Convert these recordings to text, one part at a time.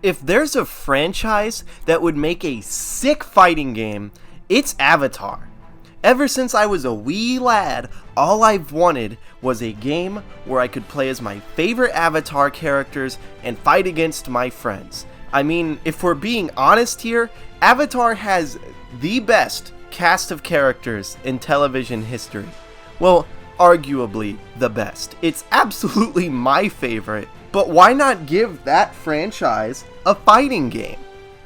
If there's a franchise that would make a sick fighting game, it's Avatar. Ever since I was a wee lad, all I've wanted was a game where I could play as my favorite Avatar characters and fight against my friends. I mean, if we're being honest here, Avatar has the best cast of characters in television history. Well, arguably the best. It's absolutely my favorite, but why not give that franchise a fighting game?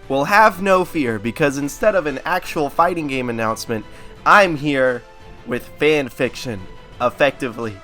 Well, have no fear, because instead of an actual fighting game announcement, I'm here with fan fiction, effectively.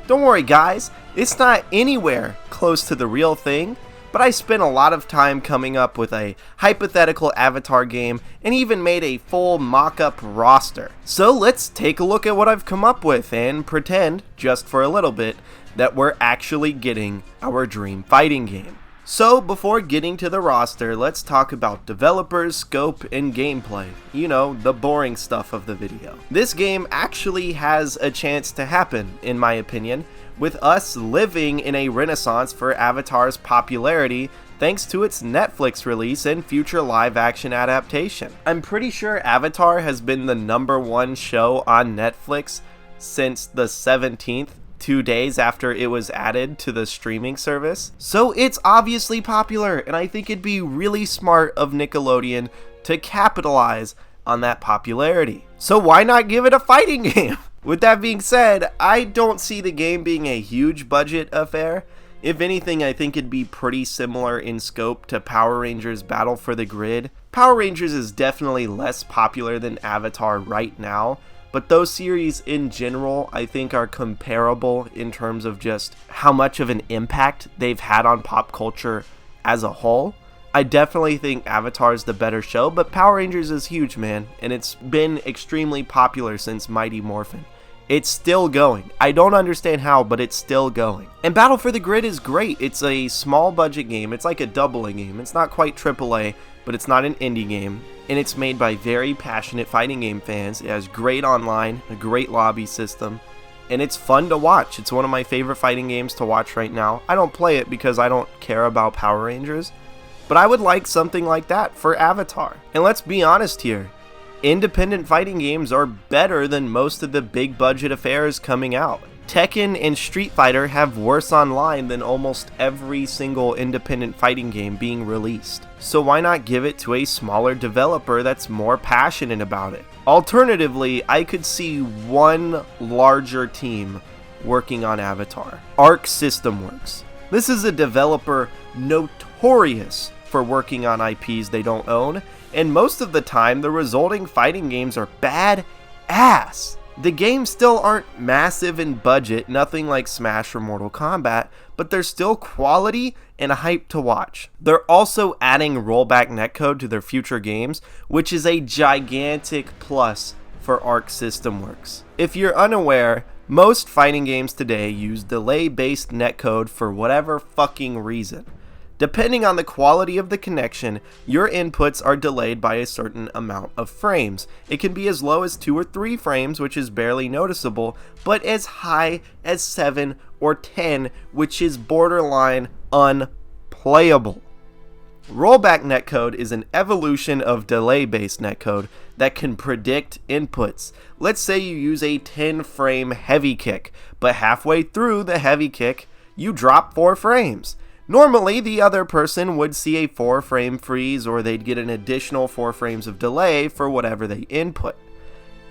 Don't worry guys, it's not anywhere close to the real thing, but I spent a lot of time coming up with a hypothetical Avatar game and even made a full mock-up roster. So let's take a look at what I've come up with and pretend, just for a little bit, that we're actually getting our dream fighting game. So before getting to the roster, let's talk about developers, scope, and gameplay. You know, the boring stuff of the video. This game actually has a chance to happen, in my opinion, with us living in a renaissance for Avatar's popularity thanks to its Netflix release and future live-action adaptation. I'm pretty sure Avatar has been the #1 show on Netflix since the 17th, 2 days after it was added to the streaming service. So it's obviously popular, and I think it'd be really smart of Nickelodeon to capitalize on that popularity. So why not give it a fighting game? With that being said, I don't see the game being a huge budget affair. If anything, I think it'd be pretty similar in scope to Power Rangers Battle for the Grid. Power Rangers is definitely less popular than Avatar right now, but those series in general I think are comparable in terms of just how much of an impact they've had on pop culture as a whole. I definitely think Avatar is the better show, but Power Rangers is huge, man, and it's been extremely popular since Mighty Morphin. It's still going. I don't understand how, but it's still going. And Battle for the Grid is great. It's a small budget game. It's like a doubling game. It's not quite AAA, but it's not an indie game. And it's made by very passionate fighting game fans. It has great online, a great lobby system, and it's fun to watch. It's one of my favorite fighting games to watch right now. I don't play it because I don't care about Power Rangers, but I would like something like that for Avatar. And let's be honest here, independent fighting games are better than most of the big budget affairs coming out. Tekken and Street Fighter have worse online than almost every single independent fighting game being released. So why not give it to a smaller developer that's more passionate about it? Alternatively, I could see one larger team working on Avatar. Arc System Works. This is a developer notorious for working on IPs they don't own, and most of the time the resulting fighting games are bad ass. The games still aren't massive in budget, nothing like Smash or Mortal Kombat, but they're still quality and a hype to watch. They're also adding rollback netcode to their future games, which is a gigantic plus for Arc System Works. If you're unaware, most fighting games today use delay-based netcode for whatever fucking reason. Depending on the quality of the connection, your inputs are delayed by a certain amount of frames. It can be as low as 2 or 3 frames, which is barely noticeable, but as high as 7 or 10, which is borderline unplayable. Rollback netcode is an evolution of delay-based netcode that can predict inputs. Let's say you use a 10-frame heavy kick, but halfway through the heavy kick, you drop 4 frames. Normally, the other person would see a 4-frame freeze, or they'd get an additional 4 frames of delay for whatever they input.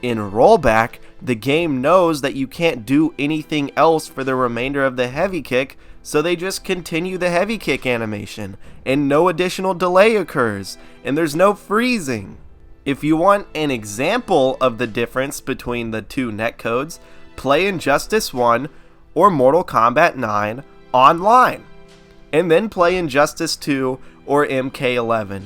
In rollback, the game knows that you can't do anything else for the remainder of the heavy kick, so they just continue the heavy kick animation, and no additional delay occurs, and there's no freezing. If you want an example of the difference between the two netcodes, play Injustice 1 or Mortal Kombat 9 online, and then play Injustice 2 or MK11.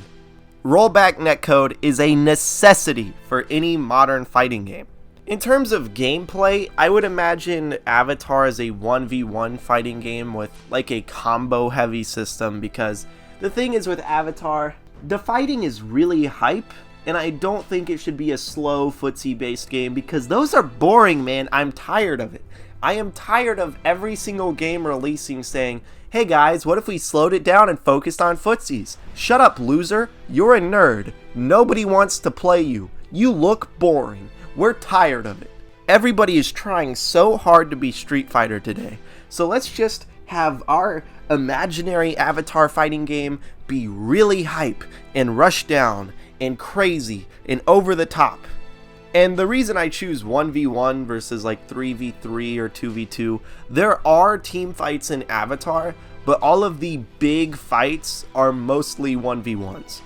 Rollback netcode is a necessity for any modern fighting game. In terms of gameplay, I would imagine Avatar is a 1v1 fighting game with like a combo heavy system, because the thing is with Avatar, the fighting is really hype, and I don't think it should be a slow footsie based game because those are boring, man. I'm tired of it. I am tired of every single game releasing saying, hey guys, what if we slowed it down and focused on footsies? Shut up, loser. You're a nerd. Nobody wants to play you. You look boring. We're tired of it. Everybody is trying so hard to be Street Fighter today. So let's just have our imaginary Avatar fighting game be really hype and rush down and crazy and over the top. And the reason I choose 1v1 versus like 3v3 or 2v2, there are team fights in Avatar, but all of the big fights are mostly 1v1s.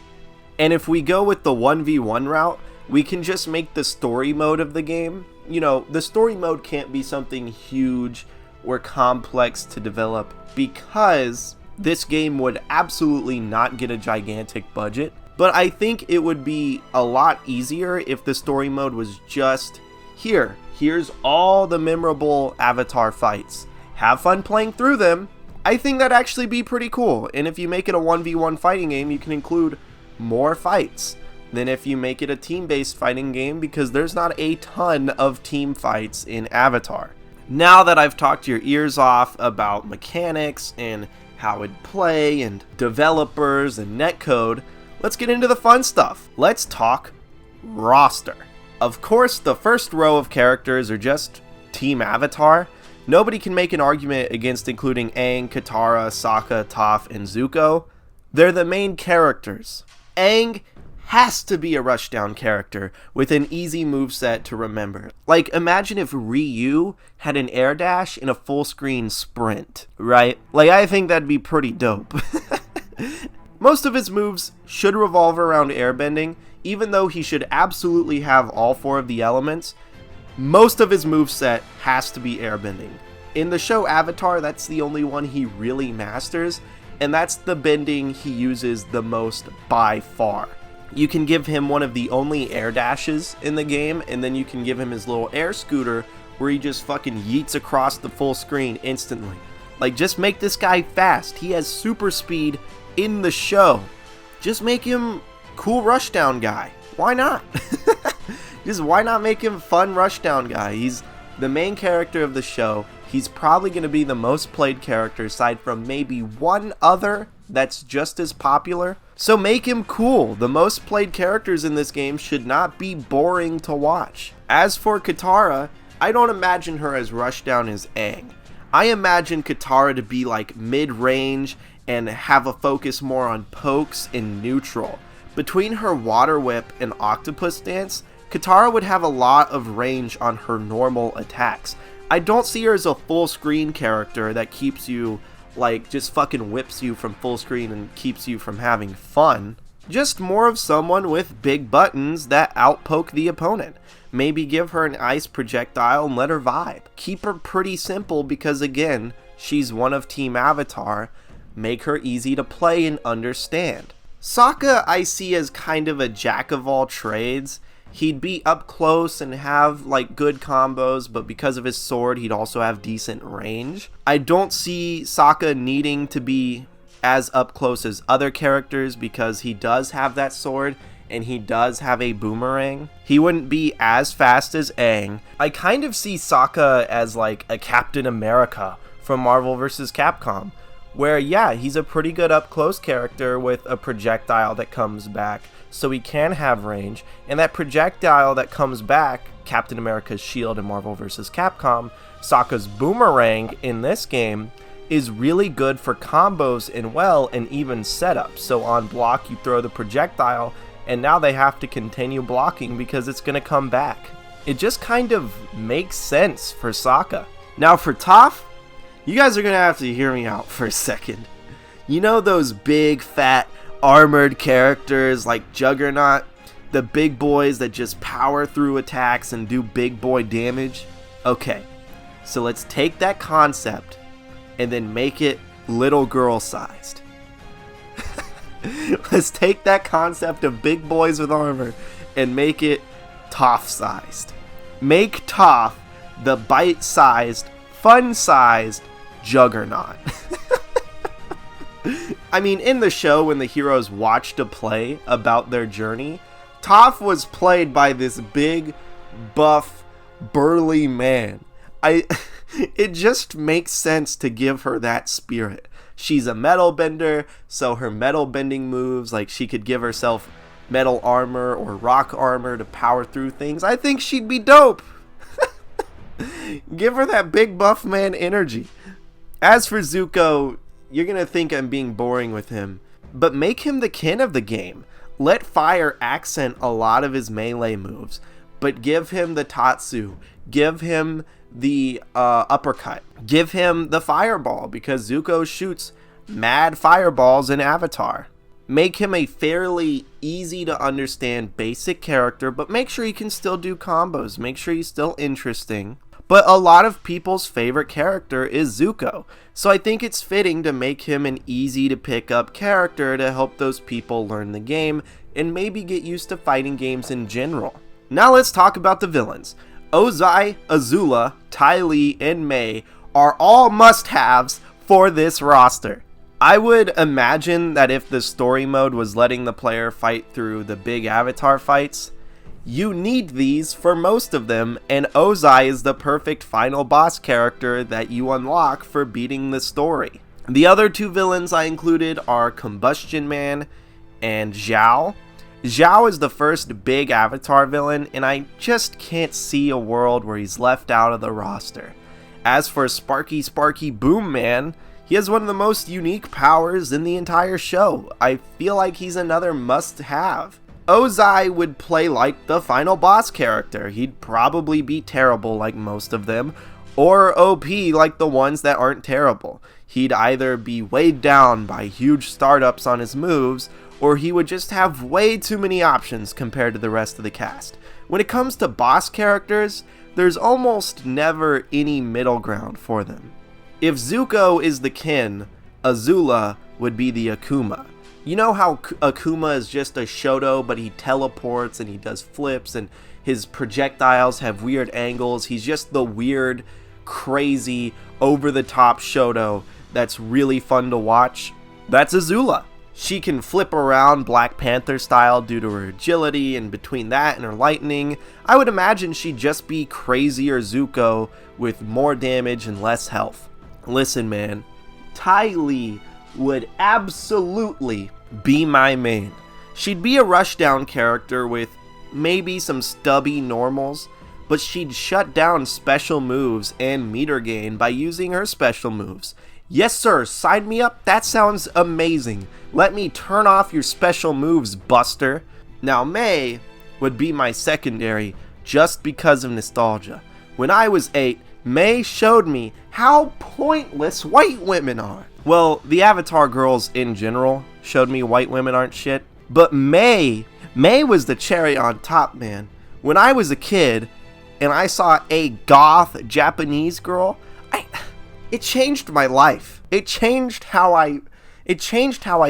And if we go with the 1v1 route, we can just make the story mode of the game. You know, the story mode can't be something huge or complex to develop because this game would absolutely not get a gigantic budget. But I think it would be a lot easier if the story mode was just, here's all the memorable Avatar fights. Have fun playing through them. I think that'd actually be pretty cool. And if you make it a 1v1 fighting game, you can include more fights than if you make it a team-based fighting game, because there's not a ton of team fights in Avatar. Now that I've talked your ears off about mechanics and how it'd play and developers and netcode, let's get into the fun stuff. Let's talk roster. Of course, the first row of characters are just Team Avatar. Nobody can make an argument against including Aang, Katara, Sokka, Toph, and Zuko. They're the main characters. Aang has to be a rushdown character with an easy moveset to remember. Like, imagine if Ryu had an air dash and a full screen sprint, right? Like, I think that'd be pretty dope. Most of his moves should revolve around airbending, even though he should absolutely have all four of the elements. Most of his moveset has to be airbending. In the show Avatar, that's the only one he really masters, and that's the bending he uses the most by far. You can give him one of the only air dashes in the game, and then you can give him his little air scooter where he just fucking yeets across the full screen instantly. Like, just make this guy fast. He has super speed in the show. Just make him cool rushdown guy. Why not? Just why not make him fun rushdown guy? He's the main character of the show. He's probably going to be the most played character aside from maybe one other that's just as popular. So make him cool. The most played characters in this game should not be boring to watch. As for Katara, I don't imagine her as rushdown as Aang. I imagine Katara to be like mid-range and have a focus more on pokes and neutral. Between her water whip and octopus dance, Katara would have a lot of range on her normal attacks. I don't see her as a full screen character that keeps you, like, just fucking whips you from full screen and keeps you from having fun. Just more of someone with big buttons that outpoke the opponent. Maybe give her an ice projectile and let her vibe. Keep her pretty simple because, again, she's one of Team Avatar. Make her easy to play and understand. Sokka I see as kind of a jack of all trades. He'd be up close and have like good combos, but because of his sword he'd also have decent range. I don't see Sokka needing to be as up close as other characters because he does have that sword and he does have a boomerang. He wouldn't be as fast as Aang. I kind of see Sokka as like a Captain America from Marvel vs. Capcom, where yeah, he's a pretty good up close character with a projectile that comes back, so he can have range, and that projectile that comes back, Captain America's shield in Marvel vs. Capcom, Sokka's boomerang in this game, is really good for combos and even setups. So on block you throw the projectile, and now they have to continue blocking because it's going to come back. It just kind of makes sense for Sokka. Now for Toph, you guys are going to have to hear me out for a second. You know those big, fat, armored characters like Juggernaut? The big boys that just power through attacks and do big boy damage? Okay, so let's take that concept and then make it little girl sized. Let's take that concept of big boys with armor and make it Toph sized. Make Toph the bite-sized, fun-sized Juggernaut. I mean, in the show, when the heroes watched a play about their journey, Toph was played by this big, buff, burly man. It just makes sense to give her that spirit. She's a metal bender, so her metal bending moves, like she could give herself metal armor or rock armor to power through things. I think she'd be dope. Give her that big buff man energy. As for Zuko, you're gonna think I'm being boring with him, but make him the kin of the game. Let fire accent a lot of his melee moves, but give him the Tatsu, give him the uppercut, give him the fireball, because Zuko shoots mad fireballs in Avatar. Make him a fairly easy to understand basic character, but make sure he can still do combos, make sure he's still interesting. But a lot of people's favorite character is Zuko, so I think it's fitting to make him an easy to pick up character to help those people learn the game and maybe get used to fighting games in general. Now let's talk about the villains. Ozai, Azula, Ty Lee, and Mei are all must-haves for this roster. I would imagine that if the story mode was letting the player fight through the big Avatar fights, you need these for most of them, and Ozai is the perfect final boss character that you unlock for beating the story. The other two villains I included are Combustion Man and Zhao. Zhao is the first big Avatar villain, and I just can't see a world where he's left out of the roster. As for Sparky Boom Man, he has one of the most unique powers in the entire show. I feel like he's another must-have. Ozai would play like the final boss character. He'd probably be terrible like most of them, or OP like the ones that aren't terrible. He'd either be weighed down by huge startups on his moves, or he would just have way too many options compared to the rest of the cast. When it comes to boss characters, there's almost never any middle ground for them. If Zuko is the kin, Azula would be the Akuma. You know how Akuma is just a Shoto, but he teleports and he does flips and his projectiles have weird angles. He's just the weird, crazy, over-the-top Shoto that's really fun to watch. That's Azula. She can flip around Black Panther style due to her agility, and between that and her lightning, I would imagine she'd just be crazier Zuko with more damage and less health. Listen, man, Ty Lee would absolutely be my main. She'd be a rushdown character with maybe some stubby normals, but she'd shut down special moves and meter gain by using her special moves. Yes sir, sign me up, that sounds amazing. Let me turn off your special moves, Buster. Now Mei would be my secondary just because of nostalgia. When I was 8, Mei showed me how pointless white women are. Well, the Avatar girls in general showed me white women aren't shit, but Mei was the cherry on top, man. When I was a kid and I saw a goth Japanese girl, it changed my life. It changed how I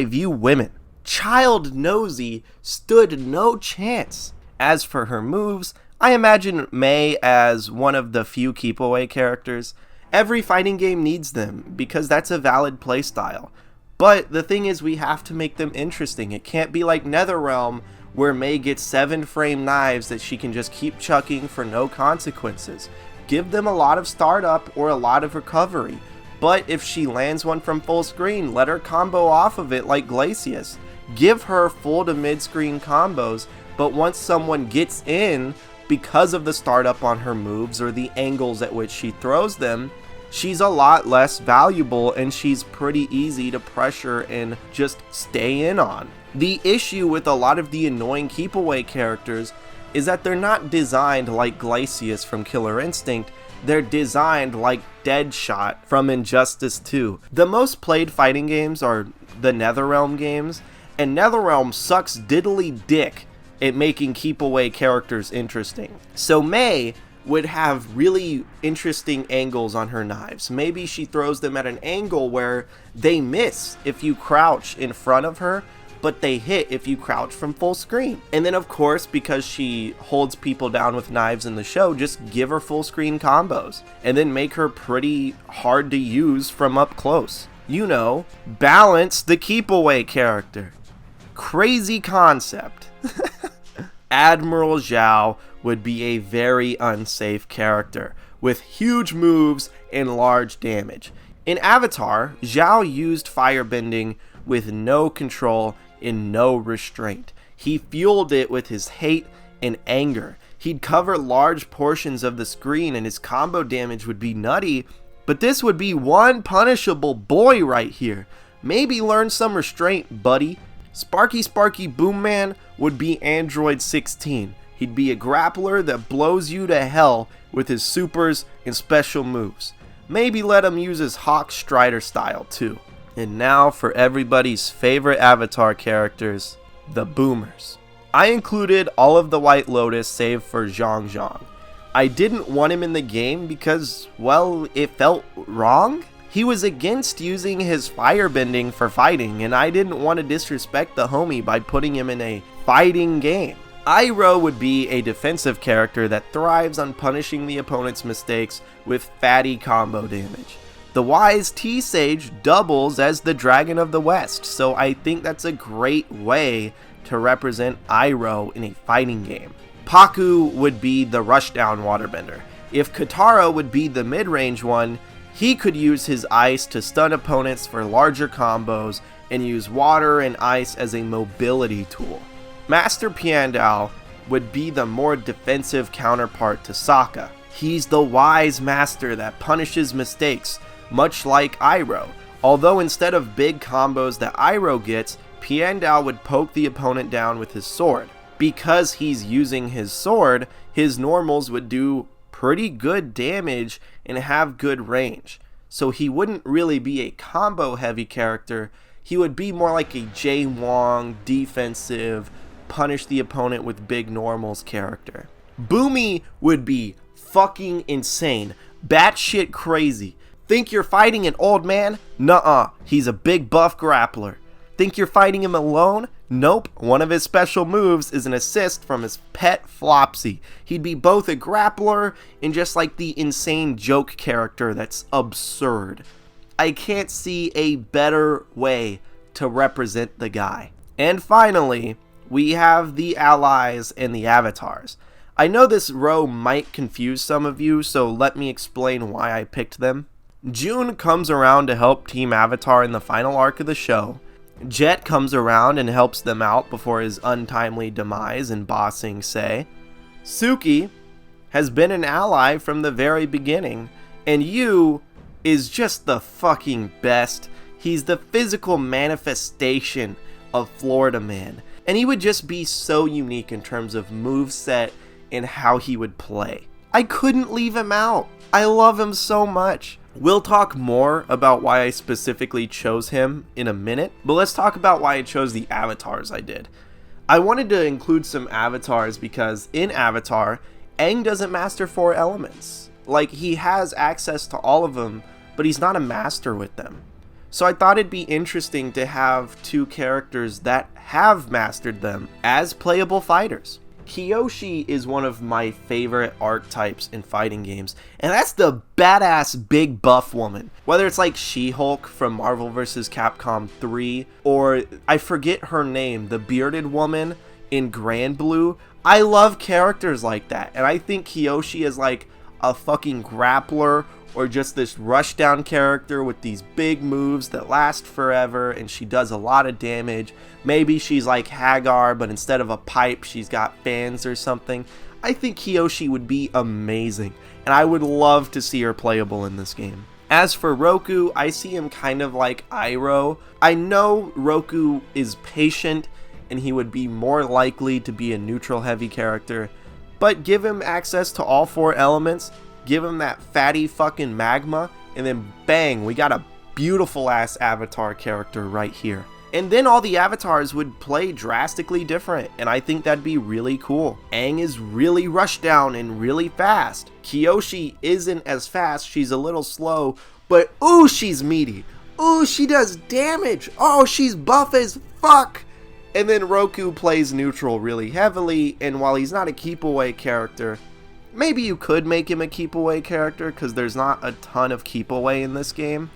view women. Child Nosy stood no chance. As for her moves, I imagine Mei as one of the few keep-away characters. Every fighting game needs them, because that's a valid playstyle. But the thing is, we have to make them interesting. It can't be like NetherRealm, where Mei gets 7-frame knives that she can just keep chucking for no consequences. Give them a lot of startup or a lot of recovery. But if she lands one from full screen, let her combo off of it like Glacius. Give her full to mid-screen combos, but once someone gets in, because of the startup on her moves or the angles at which she throws them, she's a lot less valuable and she's pretty easy to pressure and just stay in on. The issue with a lot of the annoying keep-away characters is that they're not designed like Glacius from Killer Instinct, they're designed like Deadshot from Injustice 2. The most played fighting games are the NetherRealm games, and NetherRealm sucks diddly dick at making keep-away characters interesting. So Mei would have really interesting angles on her knives. Maybe she throws them at an angle where they miss if you crouch in front of her, but they hit if you crouch from full screen. And then of course, because she holds people down with knives in the show, just give her full screen combos, and then make her pretty hard to use from up close. You know, balance the keep-away character. Crazy concept. Admiral Zhao would be a very unsafe character, with huge moves and large damage. In Avatar, Zhao used firebending with no control and no restraint. He fueled it with his hate and anger. He'd cover large portions of the screen and his combo damage would be nutty, but this would be one punishable boy right here. Maybe learn some restraint, buddy. Sparky Boom Man would be Android 16. He'd be a grappler that blows you to hell with his supers and special moves. Maybe let him use his Hawk Strider style too. And now for everybody's favorite Avatar characters, the Boomers. I included all of the White Lotus save for Zhang Zhang. I didn't want him in the game because, well, it felt wrong. He was against using his firebending for fighting, and I didn't want to disrespect the homie by putting him in a fighting game. Iroh would be a defensive character that thrives on punishing the opponent's mistakes with fatty combo damage. The wise T-Sage doubles as the Dragon of the West, so I think that's a great way to represent Iroh in a fighting game. Pakku would be the rushdown waterbender. If Katara would be the mid-range one, he could use his ice to stun opponents for larger combos and use water and ice as a mobility tool. Master Piandao would be the more defensive counterpart to Sokka. He's the wise master that punishes mistakes, much like Iroh. Although instead of big combos that Iroh gets, Piandao would poke the opponent down with his sword. Because he's using his sword, his normals would do pretty good damage and have good range. So he wouldn't really be a combo heavy character. He would be more like a Jay Wong defensive, punish the opponent with big normals character. Boomy would be fucking insane, batshit crazy. Think you're fighting an old man? Nuh-uh, he's a big buff grappler. Think you're fighting him alone? Nope, one of his special moves is an assist from his pet Flopsy. He'd be both a grappler and just like the insane joke character that's absurd. I can't see a better way to represent the guy. And finally, we have the allies and the avatars. I know this row might confuse some of you, so let me explain why I picked them. June comes around to help Team Avatar in the final arc of the show. Jet comes around and helps them out before his untimely demise in Ba Sing Se. Suki has been an ally from the very beginning, and Yu is just the fucking best. He's the physical manifestation of Florida Man, and he would just be so unique in terms of moveset and how he would play. I couldn't leave him out. I love him so much. We'll talk more about why I specifically chose him in a minute, but let's talk about why I chose the avatars I did. I wanted to include some avatars because in Avatar, Aang doesn't master 4 elements. Like, he has access to all of them, but he's not a master with them. So I thought it'd be interesting to have 2 characters that have mastered them as playable fighters. Kyoshi is one of my favorite archetypes in fighting games, and that's the badass big buff woman. Whether it's like She-Hulk from Marvel vs. Capcom 3, or I forget her name, the bearded woman in Grand Blue. I love characters like that, and I think Kyoshi is like a fucking grappler or just this rushdown character with these big moves that last forever and she does a lot of damage. Maybe she's like Hagar, but instead of a pipe, she's got fans or something. I think Kyoshi would be amazing, and I would love to see her playable in this game. As for Roku, I see him kind of like Iroh. I know Roku is patient, and he would be more likely to be a neutral heavy character, but give him access to all 4 elements, give him that fatty fucking magma, and then bang, we got a beautiful ass avatar character right here. And then all the avatars would play drastically different, and I think that'd be really cool. Aang is really rushdown and really fast. Kyoshi isn't as fast, she's a little slow, but ooh, she's meaty. Ooh, she does damage. Oh, she's buff as fuck. And then Roku plays neutral really heavily, and while he's not a keep away character, maybe you could make him a keep away character because there's not a ton of keep away in this game,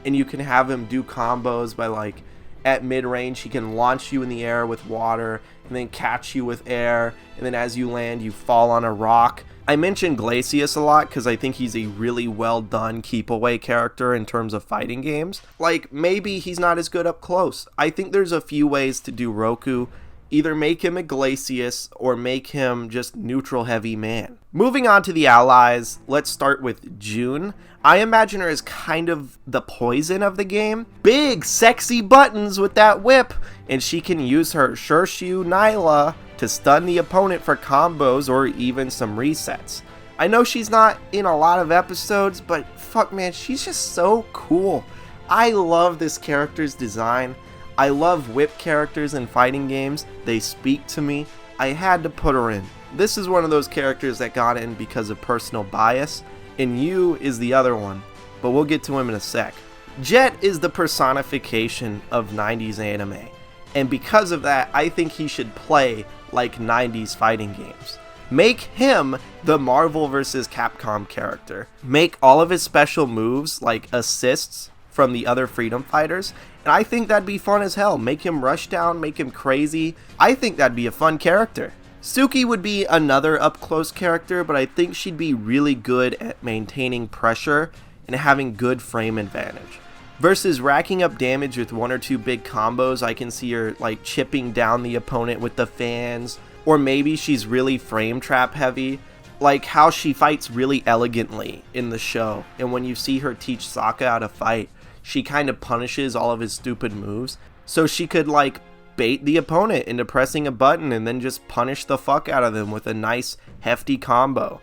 and you can have him do combos by like at mid-range. He can launch you in the air with water and then catch you with air, and then as you land you fall on a rock. I mentioned Glacius a lot because I think he's a really well done keep away character in terms of fighting games. Like, maybe he's not as good up close. I think there's a few ways to do Roku. Either make him a Glacius or make him just neutral heavy man. Moving on to the allies, let's start with June. I imagine her as kind of the poison of the game. Big sexy buttons with that whip, and she can use her Shurshu Nyla to stun the opponent for combos or even some resets. I know she's not in a lot of episodes, but fuck man, she's just so cool. I love this character's design. I love whip characters in fighting games. They speak to me. I had to put her in. This is one of those characters that got in because of personal bias, and Yu is the other one, but we'll get to him in a sec. Jet is the personification of 90s anime, and because of that, I think he should play like 90s fighting games. Make him the Marvel vs. Capcom character. Make all of his special moves like assists from the other freedom fighters, and I think that'd be fun as hell. Make him rush down, make him crazy. I think that'd be a fun character. Suki would be another up close character, but I think she'd be really good at maintaining pressure and having good frame advantage. Versus racking up damage with one or two big combos, I can see her like chipping down the opponent with the fans, or maybe she's really frame trap heavy, like how she fights really elegantly in the show, and when you see her teach Sokka how to fight, she kind of punishes all of his stupid moves, so she could like bait the opponent into pressing a button and then just punish the fuck out of them with a nice hefty combo.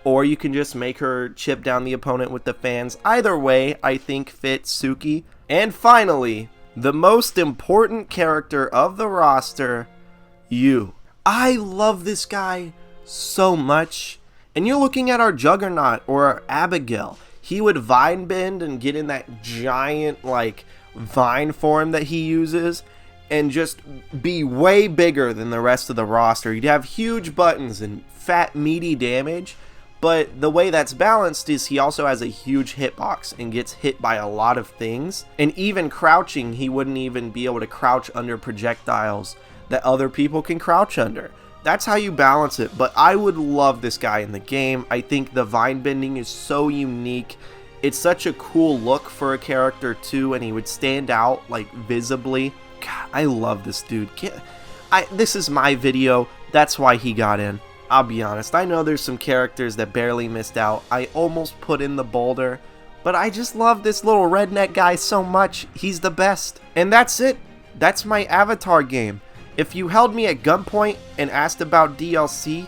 Or you can just make her chip down the opponent with the fans. Either way, I think fits Suki. And finally, the most important character of the roster, Yu. I love this guy so much. And you're looking at our Juggernaut or our Abigail. He would vine bend and get in that giant like vine form that he uses and just be way bigger than the rest of the roster. He'd have huge buttons and fat meaty damage, but the way that's balanced is he also has a huge hitbox and gets hit by a lot of things, and even crouching, he wouldn't even be able to crouch under projectiles that other people can crouch under. That's how you balance it, but I would love this guy in the game. I think the vine bending is so unique. It's such a cool look for a character too, and he would stand out like visibly. God, I love this dude. This is my video, that's why he got in. I'll be honest, I know there's some characters that barely missed out. I almost put in the boulder, but I just love this little redneck guy so much. He's the best. And that's it. That's my Avatar game. If you held me at gunpoint and asked about DLC,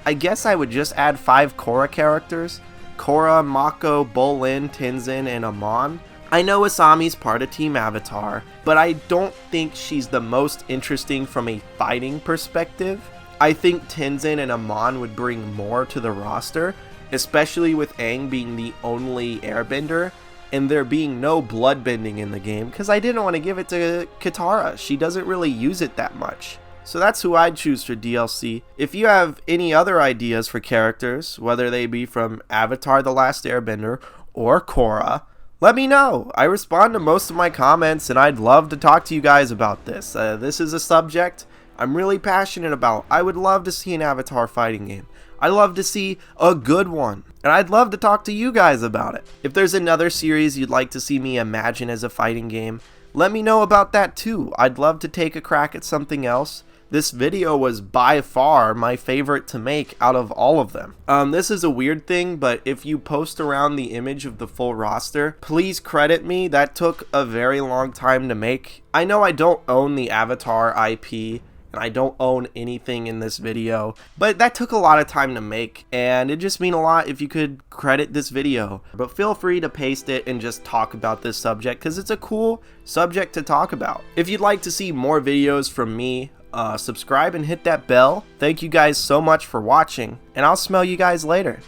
I guess I would just add 5 Korra characters. Korra, Mako, Bolin, Tenzin, and Amon. I know Asami's part of Team Avatar, but I don't think she's the most interesting from a fighting perspective. I think Tenzin and Amon would bring more to the roster, especially with Aang being the only airbender, and there being no bloodbending in the game, because I didn't want to give it to Katara. She doesn't really use it that much. So that's who I'd choose for DLC. If you have any other ideas for characters, whether they be from Avatar the Last Airbender or Korra, let me know. I respond to most of my comments, and I'd love to talk to you guys about this. This is a subject I'm really passionate about. I would love to see an Avatar fighting game. I'd love to see a good one, and I'd love to talk to you guys about it. If there's another series you'd like to see me imagine as a fighting game, let me know about that too. I'd love to take a crack at something else. This video was by far my favorite to make out of all of them. This is a weird thing, but if you post around the image of the full roster, please credit me. That took a very long time to make. I know I don't own the Avatar IP, and I don't own anything in this video, but that took a lot of time to make, and it just mean a lot if you could credit this video. But feel free to paste it and just talk about this subject, because it's a cool subject to talk about. If you'd like to see more videos from me, subscribe and hit that bell. Thank you guys so much for watching, and I'll smell you guys later.